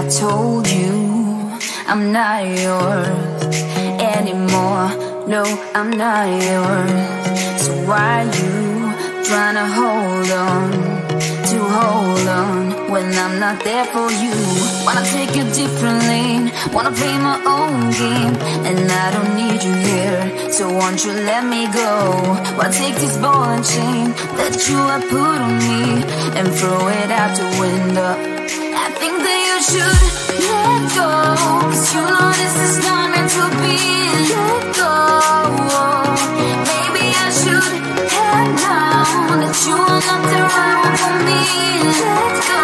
told you I'm not yours anymore. No, I'm not yours. So why you tryna hold on when I'm not there for you? Wanna take a different lane, wanna play my own game, and I don't need you here, so won't you let me go? Wanna take this ball and chain that you have put on me and throw it out the window. I think that you should let go, 'cause you know this is not meant to be. Let go. Maybe I should have known that you are not the right one for me. Let go.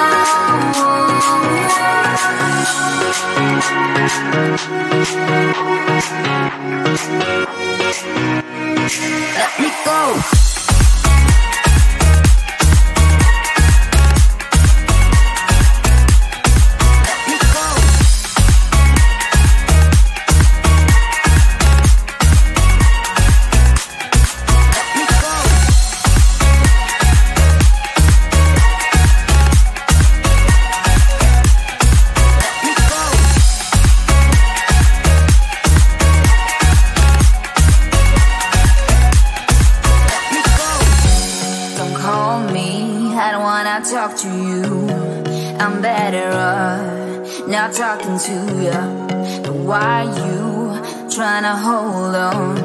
Let me go. Talk to you, I'm better off not talking to you. But why you tryna hold on?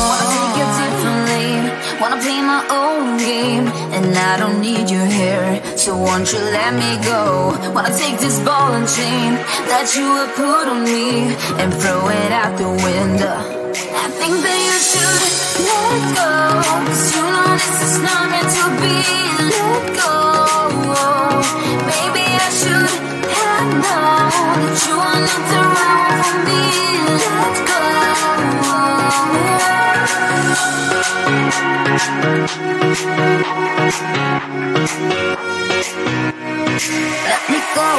Wanna take a different lane, wanna play my own game, and I don't need you here, so won't you let me go? Wanna take this ball and chain that you have put on me and throw it out the window. I think that you should let go, 'cause you know this is not meant to be. Let go. Maybe I should have known that you are not the right one for me. Let go. Let me go.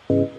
you.